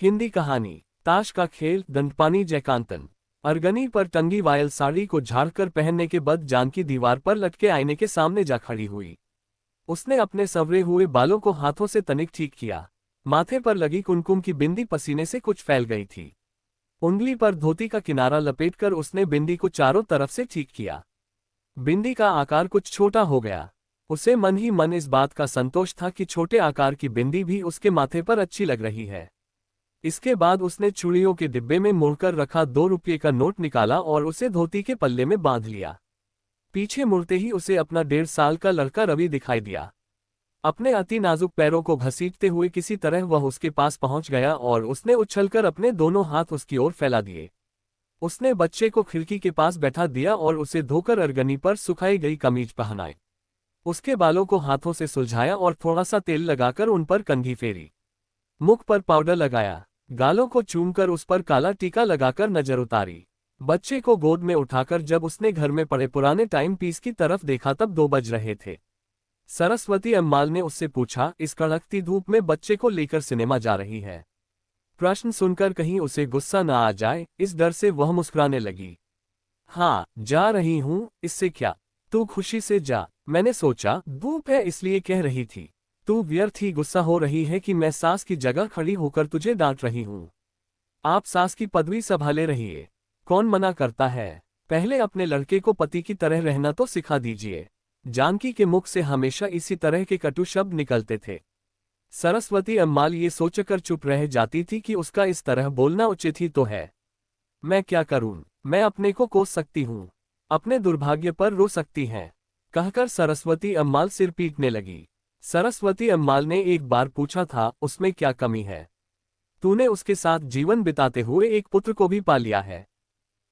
हिंदी कहानी ताश का खेल। दंडपानी जयकांतन। अरगनी पर टंगी वायल साड़ी को झाड़कर पहनने के बाद जानकी दीवार पर लटके आईने के सामने जा खड़ी हुई। उसने अपने संवरे हुए बालों को हाथों से तनिक ठीक किया। माथे पर लगी कुमकुम की बिंदी पसीने से कुछ फैल गई थी। उंगली पर धोती का किनारा लपेटकर उसने बिंदी को चारों तरफ से ठीक किया। बिंदी का आकार कुछ छोटा हो गया। उसे मन ही मन इस बात का संतोष था कि छोटे आकार की बिंदी भी उसके माथे पर अच्छी लग रही है। इसके बाद उसने चूड़ियों के डिब्बे में मुड़कर रखा 2 रुपये का नोट निकाला और उसे धोती के पल्ले में बांध लिया। पीछे मुड़ते ही उसे अपना 1.5 साल का लड़का रवि दिखाई दिया। अपने अति नाजुक पैरों को घसीटते हुए किसी तरह वह उसके पास पहुंच गया और उसने उछलकर अपने दोनों हाथ उसकी ओर फैला दिए। उसने बच्चे को खिड़की के पास बैठा दिया और उसे धोकर अरगनी पर सुखाई गई कमीज पहनाई। उसके बालों को हाथों से सुलझाया और थोड़ा सा तेल लगाकर उन पर कंघी फेरी। मुख पर पाउडर लगाया। गालों को चूमकर उस पर काला टीका लगाकर नजर उतारी। बच्चे को गोद में उठाकर जब उसने घर में पड़े पुराने टाइम पीस की तरफ देखा तब 2 बज रहे थे। सरस्वती अम्माल ने उससे पूछा, इस कड़कती धूप में बच्चे को लेकर सिनेमा जा रही है? प्रश्न सुनकर कहीं उसे गुस्सा न आ जाए, इस डर से वह मुस्कुराने लगी। हाँ, जा रही हूं, इससे क्या? तू खुशी से जा। मैंने सोचा धूप है इसलिए कह रही थी। तू व्यर्थ ही गुस्सा हो रही है कि मैं सास की जगह खड़ी होकर तुझे डांट रही हूं। आप सास की पदवी संभाले रहिए। कौन मना करता है? पहले अपने लड़के को पति की तरह रहना तो सिखा दीजिए। जानकी के मुख से हमेशा इसी तरह के कटु शब्द निकलते थे। सरस्वती अम्माल ये सोचकर चुप रह जाती थी कि उसका इस तरह बोलना उचित ही तो है। मैं क्या करूं? मैं अपने को कोस सकती हूं, अपने दुर्भाग्य पर रो सकती हैं, कहकर सरस्वती अम्माल सिर पीटने लगी। सरस्वती अम्माल ने एक बार पूछा था, उसमें क्या कमी है? तूने उसके साथ जीवन बिताते हुए एक पुत्र को भी पा लिया है।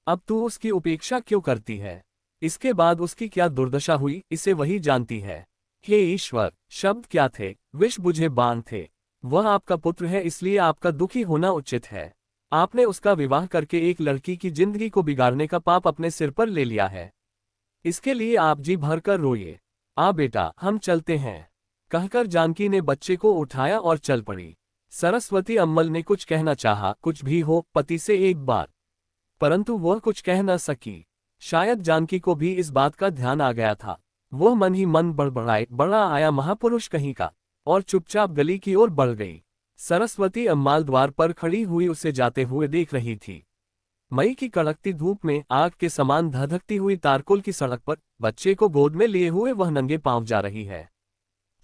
अब तू उसकी उपेक्षा क्यों करती है? इसके बाद उसकी क्या दुर्दशा हुई इसे वही जानती है। हे ईश्वर, शब्द क्या थे? विष बुझे बाण थे। वह आपका पुत्र है इसलिए आपका दुखी होना उचित है। आपने उसका विवाह करके एक लड़की की जिंदगी को बिगाड़ने का पाप अपने सिर पर ले लिया है। इसके लिए आप जी भर कर रोइए। आ बेटा, हम चलते हैं, कहकर जानकी ने बच्चे को उठाया और चल पड़ी। सरस्वती अम्मल ने कुछ कहना चाहा, कुछ भी हो, पति से एक बार, परंतु वह कुछ कह न सकी। शायद जानकी को भी इस बात का ध्यान आ गया था। वह मन ही मन बड़बड़ाए, बड़ा आया महापुरुष कहीं का, और चुपचाप गली की ओर बढ़ गई। सरस्वती अम्माल द्वार पर खड़ी हुई उसे जाते हुए देख रही थी। मई की कड़कती धूप में आग के समान धधकती हुई तारकोल की सड़क पर बच्चे को गोद में लिए हुए वह नंगे पांव जा रही है।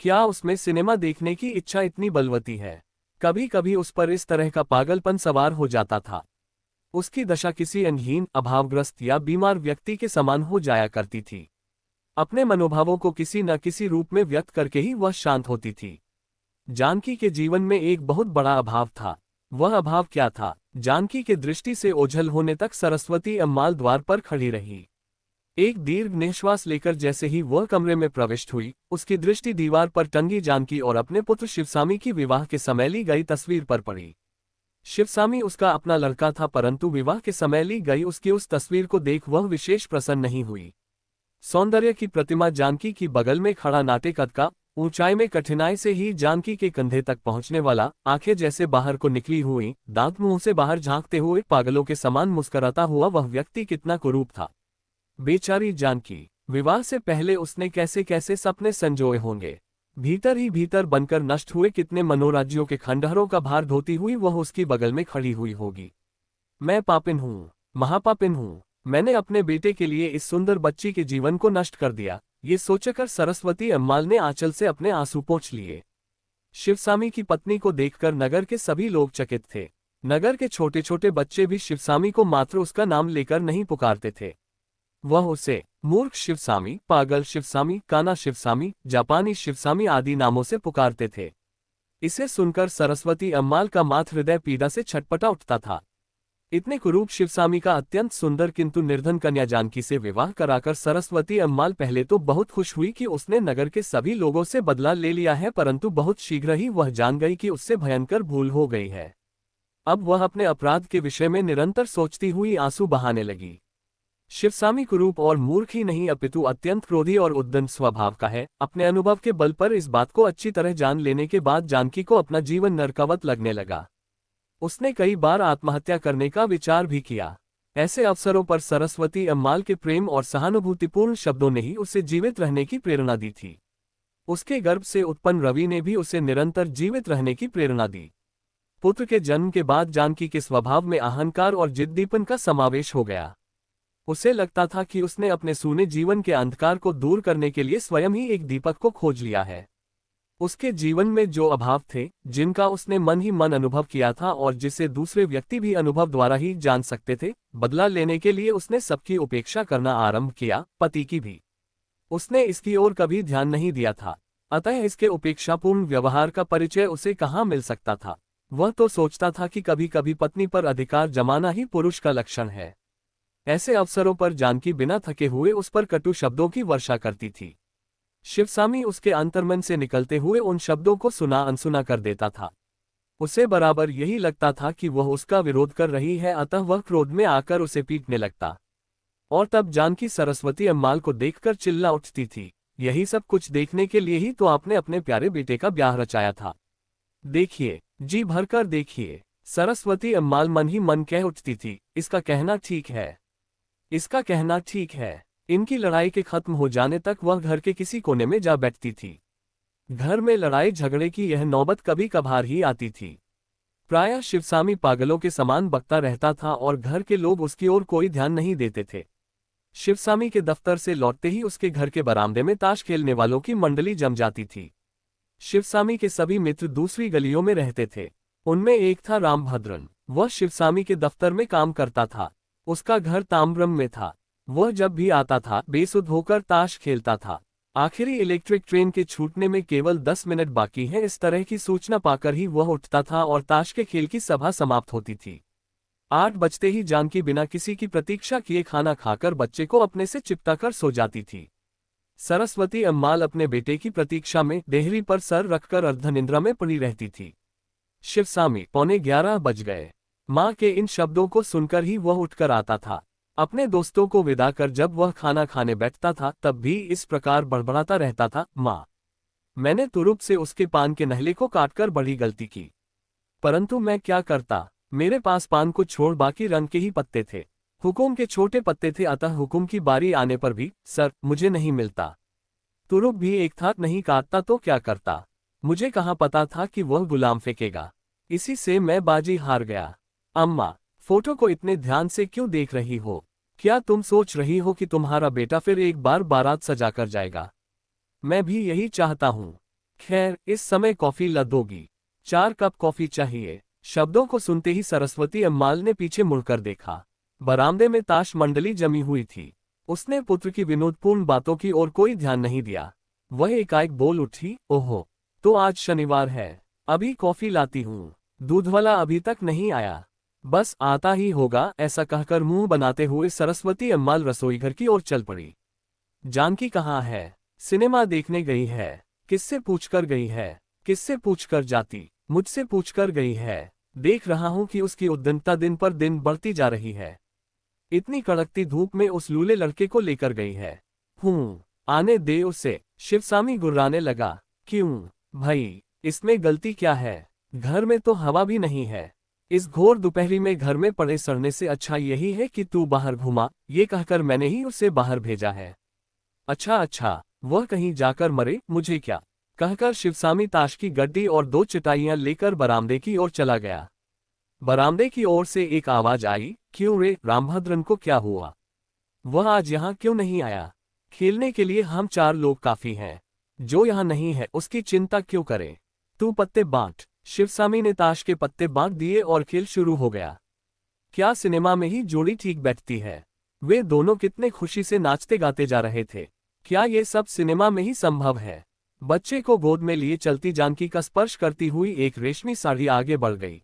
क्या उसमें सिनेमा देखने की इच्छा इतनी बलवती है? कभी कभी उस पर इस तरह का पागलपन सवार हो जाता था। उसकी दशा किसी अंगहीन, अभावग्रस्त या बीमार व्यक्ति के समान हो जाया करती थी। अपने मनोभावों को किसी न किसी रूप में व्यक्त करके ही वह शांत होती थी। जानकी के जीवन में एक बहुत बड़ा अभाव था। वह अभाव क्या था? जानकी के दृष्टि से ओझल होने तक सरस्वती अम्माल द्वार पर खड़ी रही। एक दीर्घ निश्वास लेकर जैसे ही वह कमरे में प्रविष्ट हुई, उसकी दृष्टि दीवार पर टंगी जानकी और अपने पुत्र शिवसामी की विवाह के समय ली गई तस्वीर पर पड़ी। शिवसामी उसका अपना लड़का था, परंतु विवाह के समय ली गई उसकी उस तस्वीर को देख वह विशेष प्रसन्न नहीं हुई। सौंदर्य की प्रतिमा जानकी की बगल में खड़ा नाटे कद का, ऊंचाई में कठिनाई से ही जानकी के कंधे तक पहुंचने वाला, आंखें जैसे बाहर को निकली हुई, दांत मुंह से बाहर झांकते हुए पागलों के समान मुस्कुराता हुआ वह व्यक्ति कितना कुरूप था। बेचारी जानकी, विवाह से पहले उसने कैसे कैसे सपने संजोए होंगे। भीतर ही भीतर बनकर नष्ट हुए कितने मनोराज्यों के खंडहरों का भार ढोती हुई वह उसकी बगल में खड़ी हुई होगी। मैं पापिन हूँ, महापापिन हूँ। मैंने अपने बेटे के लिए इस सुंदर बच्ची के जीवन को नष्ट कर दिया। ये सोचकर सरस्वती अम्माल ने आंचल से अपने आंसू पोंछ लिए। शिवसामी की पत्नी को देखकर नगर के सभी लोग चकित थे। नगर के छोटे छोटे बच्चे भी शिवसामी को मात्र उसका नाम लेकर नहीं पुकारते थे। वह उसे मूर्ख शिवसामी, पागल शिवसामी, काना शिवसामी, जापानी शिवसामी आदि नामों से पुकारते थे। इसे सुनकर सरस्वती अम्माल का माथ हृदय पीड़ा से छटपटा उठता था। इतने कुरूप शिवसामी का अत्यंत सुंदर किंतु निर्धन कन्या जानकी से विवाह कराकर सरस्वती अम्माल पहले तो बहुत खुश हुई कि उसने नगर के सभी लोगों से बदला ले लिया है, परंतु बहुत शीघ्र ही वह जान गई कि उससे भयंकर भूल हो गई है। अब वह अपने अपराध के विषय में निरंतर सोचती हुई आंसू बहाने लगी। शिवसामी कुरूप और मूर्ख ही नहीं अपितु अत्यंत क्रोधी और उद्दंड स्वभाव का है। अपने अनुभव के बल पर इस बात को अच्छी तरह जान लेने के बाद जानकी को अपना जीवन नरकावत लगने लगा। उसने कई बार आत्महत्या करने का विचार भी किया। ऐसे अवसरों पर सरस्वती अम्माल के प्रेम और सहानुभूतिपूर्ण शब्दों ने ही उसे जीवित रहने की प्रेरणा दी थी। उसके गर्भ से उत्पन्न रवि ने भी उसे निरंतर जीवित रहने की प्रेरणा दी। पुत्र के जन्म के बाद जानकी के स्वभाव में अहंकार और जिद्दीपन का समावेश हो गया। उसे लगता था कि उसने अपने सूने जीवन के अंधकार को दूर करने के लिए स्वयं ही एक दीपक को खोज लिया है। उसके जीवन में जो अभाव थे, जिनका उसने मन ही मन अनुभव किया था और जिसे दूसरे व्यक्ति भी अनुभव द्वारा ही जान सकते थे, बदला लेने के लिए उसने सबकी उपेक्षा करना आरंभ किया, पति की भी। उसने इसकी ओर कभी ध्यान नहीं दिया था, अतः इसके उपेक्षापूर्ण व्यवहार का परिचय उसे कहाँ मिल सकता था। वह तो सोचता था कि कभी कभी पत्नी पर अधिकार जमाना ही पुरुष का लक्षण है। ऐसे अवसरों पर जानकी बिना थके हुए उस पर कटु शब्दों की वर्षा करती थी। शिवसामी उसके अंतर्मन से निकलते हुए उन शब्दों को सुना अनसुना कर देता था। उसे बराबर यही लगता था कि वह उसका विरोध कर रही है, अतः वह क्रोध में आकर उसे पीटने लगता। और तब जानकी सरस्वती अम्माल को देखकर चिल्ला उठती थी, यही सब कुछ देखने के लिए ही तो आपने अपने प्यारे बेटे का ब्याह रचाया था। देखिए, जी भरकर देखिए। सरस्वती अम्माल मन ही मन कह उठती थी, इसका कहना ठीक है, इसका कहना ठीक है। इनकी लड़ाई के खत्म हो जाने तक वह घर के किसी कोने में जा बैठती थी। घर में लड़ाई झगड़े की यह नौबत कभी कभार ही आती थी। प्रायः शिवसामी पागलों के समान बकता रहता था और घर के लोग उसकी ओर कोई ध्यान नहीं देते थे। शिवसामी के दफ्तर से लौटते ही उसके घर के बरामदे में ताश खेलने वालों की मंडली जम जाती थी। शिवसामी के सभी मित्र दूसरी गलियों में रहते थे। उनमें एक था रामभद्रन। वह शिवसामी के दफ्तर में काम करता था। उसका घर ताम्रम में था। वह जब भी आता था बेसुध होकर ताश खेलता था। आखिरी इलेक्ट्रिक ट्रेन के छूटने में केवल 10 मिनट बाकी हैं, इस तरह की सूचना पाकर ही वह उठता था और ताश के खेल की सभा समाप्त होती थी। 8 बजते ही जानकी बिना किसी की प्रतीक्षा किए खाना खाकर बच्चे को अपने से चिपटा कर सो जाती थी। सरस्वती अम्माल अपने बेटे की प्रतीक्षा में देहरी पर सर रखकर अर्धनिद्रा में पड़ी रहती थी। शिवसामी 11:15 बज गए। माँ के इन शब्दों को सुनकर ही वह उठकर आता था। अपने दोस्तों को विदा कर जब वह खाना खाने बैठता था तब भी इस प्रकार बड़बड़ाता रहता था, माँ, मैंने तुरुप से उसके पान के नहले को काटकर बड़ी गलती की, परंतु मैं क्या करता, मेरे पास पान को छोड़ बाकी रंग के ही पत्ते थे। हुकुम के छोटे पत्ते थे, अतः हुकुम की बारी आने पर भी सर मुझे नहीं मिलता। तुरुप भी एक था, नहीं काटता तो क्या करता, मुझे कहाँ पता था कि वह गुलाम फेंकेगा। इसी से मैं बाजी हार गया। अम्मा, फोटो को इतने ध्यान से क्यों देख रही हो? क्या तुम सोच रही हो कि तुम्हारा बेटा फिर एक बार बारात सजाकर जाएगा? मैं भी यही चाहता हूँ। खैर, इस समय कॉफी ला दोगी? 4 कप कॉफी चाहिए। शब्दों को सुनते ही सरस्वती अम्माल ने पीछे मुड़कर देखा। बरामदे में ताश मंडली जमी हुई थी। उसने पुत्र की विनोदपूर्ण बातों की ओर कोई ध्यान नहीं दिया। वह एकाएक बोल उठी, ओहो, तो आज शनिवार है, अभी कॉफी लाती हूँ। दूधवाला अभी तक नहीं आया। बस आता ही होगा, ऐसा कहकर मुंह बनाते हुए सरस्वती अम्माल रसोईघर की ओर चल पड़ी। जानकी कहाँ है? सिनेमा देखने गई है। किससे पूछकर गई है? किससे पूछकर जाती? मुझसे पूछकर गई है। देख रहा हूं कि उसकी उद्दंडता दिन पर दिन बढ़ती जा रही है। इतनी कड़कती धूप में उस लूले लड़के को लेकर गई है। आने दे उसे। शिवसामी गुर्राने लगा। क्यों भाई, इसमें गलती क्या है? घर में तो हवा भी नहीं है। इस घोर दोपहरी में घर में पड़े सड़ने से अच्छा यही है कि तू बाहर घुमा, ये कहकर मैंने ही उसे बाहर भेजा है। अच्छा अच्छा, वह कहीं जाकर मरे, मुझे क्या, कहकर शिवसामी ताश की गड्डी और 2 चटाइयां लेकर बरामदे की ओर चला गया। बरामदे की ओर से एक आवाज आई, क्यों रे रामभद्रन को क्या हुआ? वह आज यहाँ क्यों नहीं आया? खेलने के लिए हम 4 लोग काफी हैं। जो यहाँ नहीं है उसकी चिंता क्यों करे? तू पत्ते बांट। शिवसामी ने ताश के पत्ते बांट दिए और खेल शुरू हो गया। क्या सिनेमा में ही जोड़ी ठीक बैठती है? वे दोनों कितने खुशी से नाचते गाते जा रहे थे। क्या ये सब सिनेमा में ही संभव है? बच्चे को गोद में लिए चलती जानकी का स्पर्श करती हुई एक रेशमी साड़ी आगे बढ़ गई।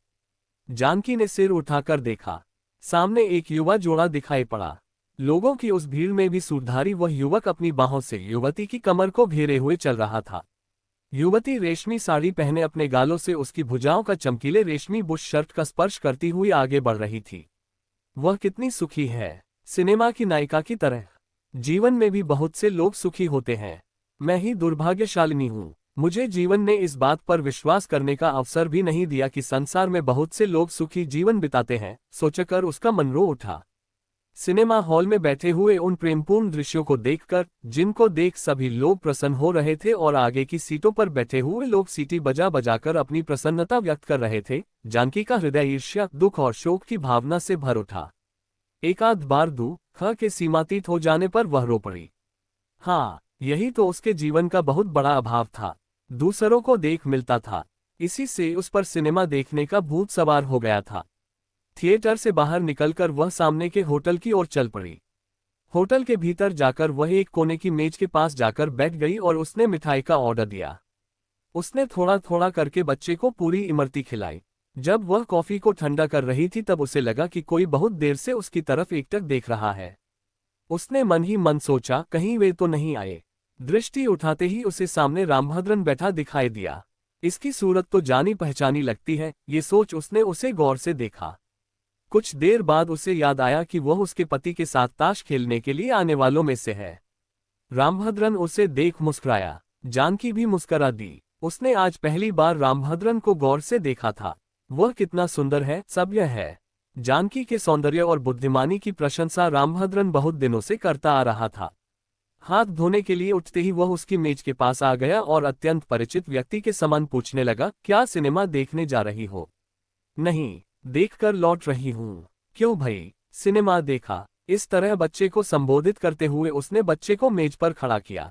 जानकी ने सिर उठाकर देखा। सामने एक युवा जोड़ा दिखाई पड़ा। लोगों की उस भीड़ में भी सूरधारी वह युवक अपनी बाहों से युवती की कमर को घेरे हुए चल रहा था। युवती रेशमी साड़ी पहने अपने गालों से उसकी भुजाओं का चमकीले रेशमी बुश शर्ट का स्पर्श करती हुई आगे बढ़ रही थी। वह कितनी सुखी है, सिनेमा की नायिका की तरह। जीवन में भी बहुत से लोग सुखी होते हैं। मैं ही दुर्भाग्यशालिनी हूँ। मुझे जीवन ने इस बात पर विश्वास करने का अवसर भी नहीं दिया कि संसार में बहुत से लोग सुखी जीवन बिताते हैं, सोचकर उसका मन रो उठा। सिनेमा हॉल में बैठे हुए उन प्रेमपूर्ण दृश्यों को देखकर, जिनको देख सभी लोग प्रसन्न हो रहे थे और आगे की सीटों पर बैठे हुए लोग सीटी बजा बजाकर अपनी प्रसन्नता व्यक्त कर रहे थे, जानकी का हृदय ईर्ष्या, दुख और शोक की भावना से भर उठा। एकाध बार दुख के सीमातीत हो जाने पर वह रो पड़ी। हाँ, यही तो उसके जीवन का बहुत बड़ा अभाव था। दूसरों को देख मिलता था, इसी से उस पर सिनेमा देखने का भूत सवार हो गया था। थिएटर से बाहर निकलकर वह सामने के होटल की ओर चल पड़ी। होटल के भीतर जाकर वह एक कोने की मेज के पास जाकर बैठ गई और उसने मिठाई का ऑर्डर दिया। उसने थोड़ा थोड़ा करके बच्चे को पूरी इमरती खिलाई। जब वह कॉफी को ठंडा कर रही थी तब उसे लगा कि कोई बहुत देर से उसकी तरफ एकटक देख रहा है। उसने मन ही मन सोचा, कहीं वे तो नहीं आए। दृष्टि उठाते ही उसे सामने रामभद्रन बैठा दिखाई दिया। इसकी सूरत तो जानी पहचानी लगती है, ये सोच उसने उसे गौर से देखा। कुछ देर बाद उसे याद आया कि वह उसके पति के साथ ताश खेलने के लिए आने वालों में से है। रामभद्रन उसे देख मुस्कुराया। जानकी भी मुस्कुरा दी। उसने आज पहली बार रामभद्रन को गौर से देखा था। वह कितना सुंदर है, सब यह है। जानकी के सौंदर्य और बुद्धिमानी की प्रशंसा रामभद्रन बहुत दिनों से करता आ रहा था। हाथ धोने के लिए उठते ही वह उसकी मेज के पास आ गया और अत्यंत परिचित व्यक्ति के समान पूछने लगा, क्या सिनेमा देखने जा रही हो? नहीं, देखकर लौट रही हूँ। क्यों भाई, सिनेमा देखा? इस तरह बच्चे को संबोधित करते हुए उसने बच्चे को मेज पर खड़ा किया।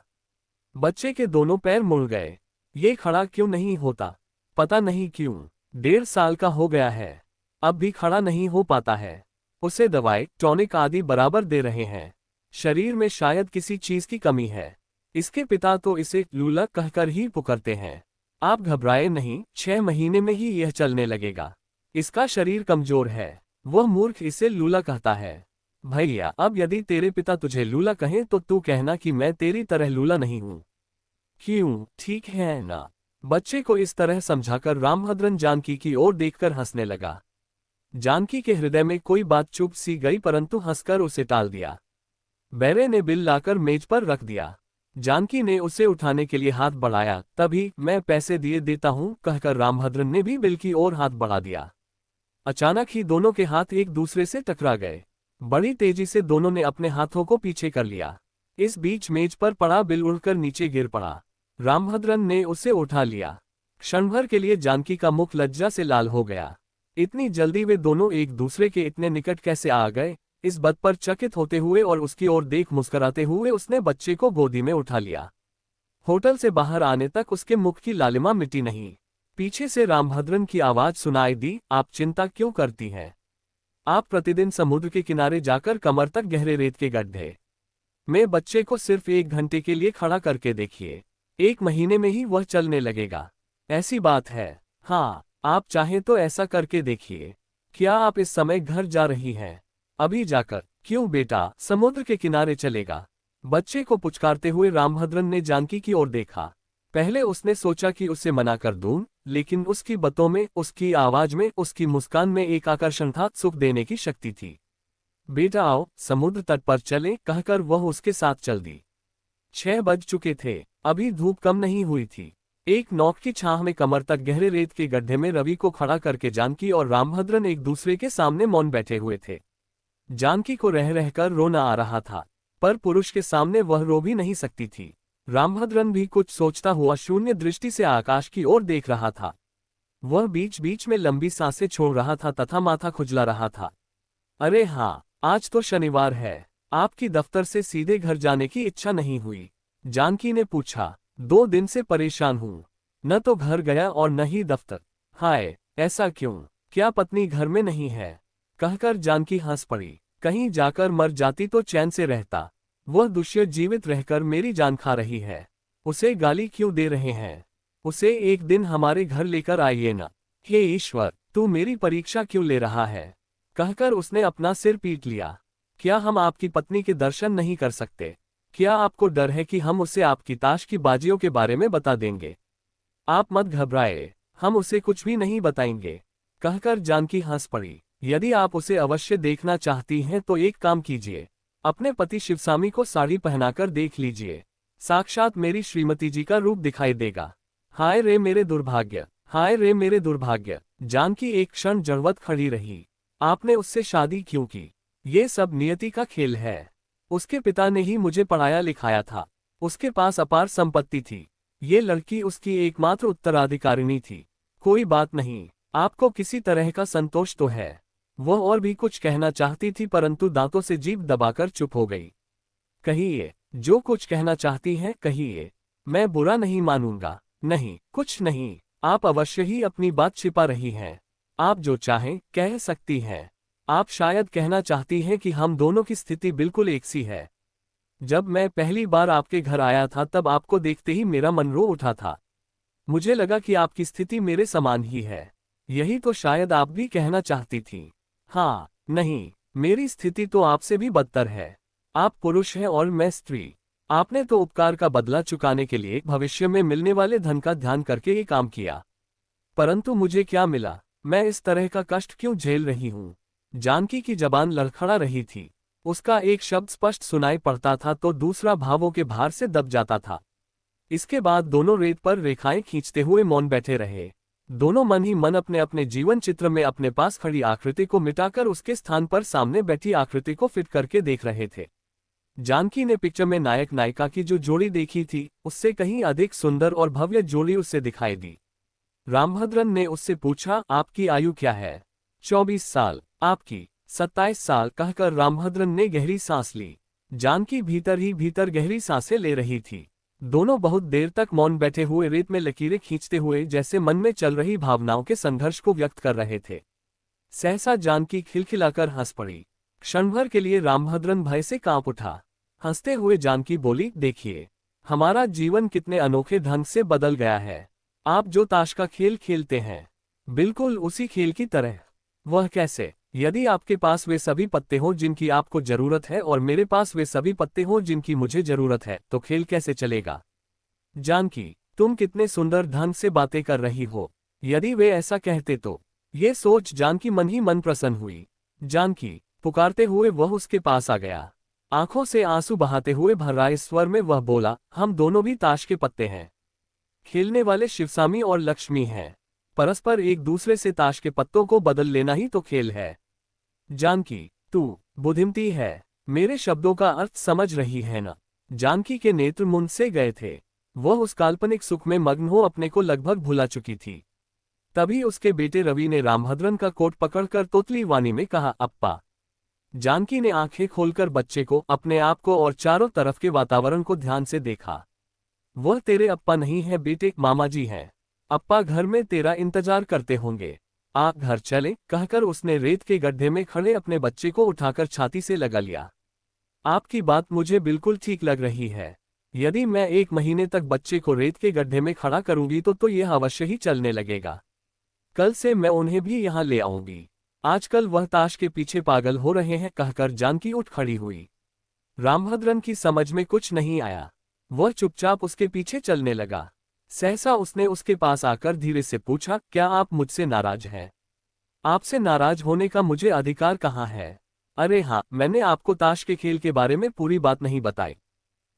बच्चे के दोनों पैर मुड़ गए। ये खड़ा क्यों नहीं होता? पता नहीं क्यों, 1.5 साल का हो गया है, अब भी खड़ा नहीं हो पाता है। उसे दवाई टॉनिक आदि बराबर दे रहे हैं। शरीर में शायद किसी चीज की कमी है। इसके पिता तो इसे लूला कहकर ही पुकारते हैं। आप घबराए नहीं, 6 महीने में ही यह चलने लगेगा। इसका शरीर कमजोर है। वह मूर्ख इसे लूला कहता है। भैया, अब यदि तेरे पिता तुझे लूला कहें तो तू कहना कि मैं तेरी तरह लूला नहीं हूं। क्यों, ठीक है ना? बच्चे को इस तरह समझाकर रामभद्रन जानकी की ओर देखकर हंसने लगा। जानकी के हृदय में कोई बात चुप सी गई, परंतु हंसकर उसे टाल दिया। बैरे ने बिल लाकर मेज पर रख दिया। जानकी ने उसे उठाने के लिए हाथ बढ़ाया, तभी मैं पैसे दिए देता हूं कहकर रामभद्रन ने भी बिल की ओर हाथ बढ़ा दिया। अचानक ही दोनों के हाथ एक दूसरे से टकरा गए। बड़ी तेजी से दोनों ने अपने हाथों को पीछे कर लिया। इस बीच मेज पर पड़ा बिल उड़कर नीचे गिर पड़ा। रामभद्रन ने उसे उठा लिया। क्षणभर के लिए जानकी का मुख लज्जा से लाल हो गया। इतनी जल्दी वे दोनों एक दूसरे के इतने निकट कैसे आ गए, इस बात पर चकित होते हुए और उसकी ओर देख मुस्कुराते हुए उसने बच्चे को गोदी में उठा लिया। होटल से बाहर आने तक उसके मुख की लालिमा मिटी नहीं। पीछे से रामभद्रन की आवाज सुनाई दी, आप चिंता क्यों करती हैं? आप प्रतिदिन समुद्र के किनारे जाकर कमर तक गहरे रेत के गड्ढे में बच्चे को सिर्फ 1 घंटे के लिए खड़ा करके देखिए, 1 महीने में ही वह चलने लगेगा। ऐसी बात है? हाँ, आप चाहें तो ऐसा करके देखिए। क्या आप इस समय घर जा रही हैं? अभी जाकर? क्यों बेटा, समुद्र के किनारे चलेगा? बच्चे को पुचकारते हुए रामभद्रन ने जानकी की ओर देखा। पहले उसने सोचा कि उसे मना कर दूं, लेकिन उसकी बातों में, उसकी आवाज में, उसकी मुस्कान में एक आकर्षण था, सुख देने की शक्ति थी। बेटा आओ, समुद्र तट पर चलें कहकर वह उसके साथ चल दी। 6 बज चुके थे, अभी धूप कम नहीं हुई थी। एक नौक की छाह में कमर तक गहरे रेत के गड्ढे में रवि को खड़ा करके जानकी और रामभद्रन एक दूसरे के सामने मौन बैठे हुए थे। जानकी को रह रहकर रोना आ रहा था, पर पुरुष के सामने वह रो भी नहीं सकती थी। रामभद्रन भी कुछ सोचता हुआ शून्य दृष्टि से आकाश की ओर देख रहा था। वह बीच बीच में लंबी सांसें छोड़ रहा था तथा माथा खुजला रहा था। अरे हाँ, आज तो शनिवार है, आपकी दफ्तर से सीधे घर जाने की इच्छा नहीं हुई? जानकी ने पूछा। 2 दिन से परेशान हूँ, न तो घर गया और न ही दफ्तर। हाय, ऐसा क्यों? क्या पत्नी घर में नहीं है? कहकर जानकी हंस पड़ी। कहीं जाकर मर जाती तो चैन से रहता। वह दुष्य जीवित रहकर मेरी जान खा रही है। उसे गाली क्यों दे रहे हैं? उसे एक दिन हमारे घर लेकर आइए ना। हे ईश्वर, तू मेरी परीक्षा क्यों ले रहा है? कहकर उसने अपना सिर पीट लिया। क्या हम आपकी पत्नी के दर्शन नहीं कर सकते? क्या आपको डर है कि हम उसे आपकी ताश की बाजियों के बारे में बता देंगे? आप मत घबराए, हम उसे कुछ भी नहीं बताएंगे। कहकर जानकी हंस पड़ी। यदि आप उसे अवश्य देखना चाहती हैं तो एक काम कीजिए, अपने पति शिवसामी को साड़ी पहनाकर देख लीजिए। साक्षात मेरी श्रीमती जी का रूप दिखाई देगा। हाय रे मेरे दुर्भाग्य, हाय रे मेरे दुर्भाग्य। जानकी एक क्षण जड़वत खड़ी रही। आपने उससे शादी क्यों की? ये सब नियति का खेल है। उसके पिता ने ही मुझे पढ़ाया लिखाया था। उसके पास अपार संपत्ति थी। ये लड़की उसकी एकमात्र उत्तराधिकारिणी थी। कोई बात नहीं, आपको किसी तरह का संतोष तो है। वह और भी कुछ कहना चाहती थी परंतु दांतों से जीभ दबाकर चुप हो गई। कहिए, जो कुछ कहना चाहती हैं कहिए, मैं बुरा नहीं मानूंगा। नहीं, कुछ नहीं, आप अवश्य ही अपनी बात छिपा रही हैं। आप जो चाहें कह सकती हैं। आप शायद कहना चाहती हैं कि हम दोनों की स्थिति बिल्कुल एक सी है। जब मैं पहली बार आपके घर आया था तब आपको देखते ही मेरा मन रो उठा था। मुझे लगा कि आपकी स्थिति मेरे समान ही है। यही तो शायद आप भी कहना चाहती थी। हाँ, नहीं, मेरी स्थिति तो आपसे भी बदतर है। आप पुरुष हैं और मैं स्त्री। आपने तो उपकार का बदला चुकाने के लिए भविष्य में मिलने वाले धन का ध्यान करके ये काम किया। परंतु मुझे क्या मिला? मैं इस तरह का कष्ट क्यों झेल रही हूँ? जानकी की जबान लड़खड़ा रही थी। उसका एक शब्द स्पष्ट सुनाई पड़ता था तो दूसरा भावों के भार से दब जाता था। इसके बाद दोनों रेत पर रेखाएं खींचते हुए मौन बैठे रहे। दोनों मन ही मन अपने अपने जीवन चित्र में अपने पास खड़ी आकृति को मिटाकर उसके स्थान पर सामने बैठी आकृति को फिट करके देख रहे थे। जानकी ने पिक्चर में नायक नायिका की जो जोड़ी देखी थी उससे कहीं अधिक सुंदर और भव्य जोड़ी उससे दिखाई दी। रामभद्रन ने उससे पूछा, आपकी आयु क्या है? 24 साल। आपकी? 27 साल कहकर रामभद्रन ने गहरी सांस ली। जानकी भीतर ही भीतर गहरी सांसें ले रही थी। दोनों बहुत देर तक मौन बैठे हुए रेत में लकीरें खींचते हुए जैसे मन में चल रही भावनाओं के संघर्ष को व्यक्त कर रहे थे। सहसा जानकी खिलखिलाकर हंस पड़ी। क्षणभर के लिए रामभद्रन भय से कांप उठा। हंसते हुए जानकी बोली, देखिए, हमारा जीवन कितने अनोखे ढंग से बदल गया है। आप जो ताश का खेल खेलते हैं, बिल्कुल उसी खेल की तरह। वह कैसे? यदि आपके पास वे सभी पत्ते हों जिनकी आपको जरूरत है और मेरे पास वे सभी पत्ते हों जिनकी मुझे जरूरत है, तो खेल कैसे चलेगा? जानकी, तुम कितने सुंदर ढंग से बातें कर रही हो। यदि वे ऐसा कहते तो। ये सोच जानकी मन ही मन प्रसन्न हुई। जानकी, पुकारते हुए वह उसके पास आ गया। आंखों से आंसू बहाते हुए भर्राए स्वर में वह बोला, हम दोनों भी ताश के पत्ते हैं। खेलने वाले शिवसामी और लक्ष्मी हैं। परस्पर एक दूसरे से ताश के पत्तों को बदल लेना ही तो खेल है। जानकी, तू बुद्धिमती है। मेरे शब्दों का अर्थ समझ रही है ना? जानकी के नेत्र मुंद से गए थे। वह उस काल्पनिक सुख में मग्न हो अपने को लगभग भुला चुकी थी। तभी उसके बेटे रवि ने रामभद्रन का कोट पकड़कर तोतली वाणी में कहा, अप्पा। जानकी ने आंखें खोलकर बच्चे को, अपने आप को और चारों तरफ के वातावरण को ध्यान से देखा। वह तेरे अप्पा नहीं है बेटे, मामा जी हैं। अप्पा घर में तेरा इंतजार करते होंगे। आ घर चले, कहकर उसने रेत के गड्ढे में खड़े अपने बच्चे को उठाकर छाती से लगा लिया। आपकी बात मुझे बिल्कुल ठीक लग रही है। यदि मैं 1 महीने तक बच्चे को रेत के गड्ढे में खड़ा करूंगी तो यह अवश्य ही चलने लगेगा। कल से मैं उन्हें भी यहाँ ले आऊंगी। आजकल वह ताश के पीछे पागल हो रहे हैं, कहकर जानकी उठ खड़ी हुई। रामभद्रन की समझ में कुछ नहीं आया। वह चुपचाप उसके पीछे चलने लगा। सहसा उसने उसके पास आकर धीरे से पूछा, क्या आप मुझसे नाराज हैं? आपसे नाराज होने का मुझे अधिकार कहाँ है? अरे हाँ, मैंने आपको ताश के खेल के बारे में पूरी बात नहीं बताई।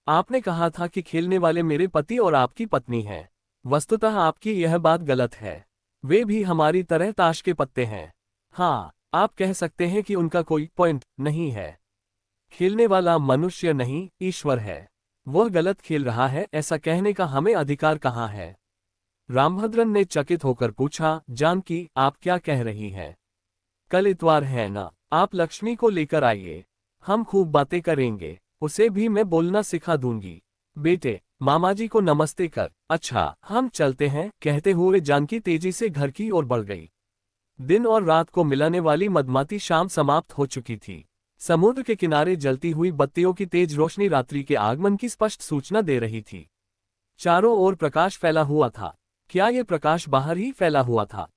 आपने कहा था कि खेलने वाले मेरे पति और आपकी पत्नी हैं। वस्तुतः आपकी यह बात गलत है। वे भी हमारी तरह ताश के पत्ते हैं। हाँ, आप कह सकते हैं कि उनका कोई पॉइंट नहीं है। खेलने वाला मनुष्य नहीं, ईश्वर है। वह गलत खेल रहा है, ऐसा कहने का हमें अधिकार कहाँ है? रामभद्रन ने चकित होकर पूछा, जानकी, आप क्या कह रही हैं? कल इतवार है ना, आप लक्ष्मी को लेकर आइए। हम खूब बातें करेंगे। उसे भी मैं बोलना सिखा दूंगी। बेटे, मामाजी को नमस्ते कर। अच्छा, हम चलते हैं, कहते हुए जानकी तेजी से घर की ओर बढ़ गई। दिन और रात को मिलाने वाली मधमाती शाम समाप्त हो चुकी थी। समुद्र के किनारे जलती हुई बत्तियों की तेज रोशनी रात्रि के आगमन की स्पष्ट सूचना दे रही थी। चारों ओर प्रकाश फैला हुआ था। क्या ये प्रकाश बाहर ही फैला हुआ था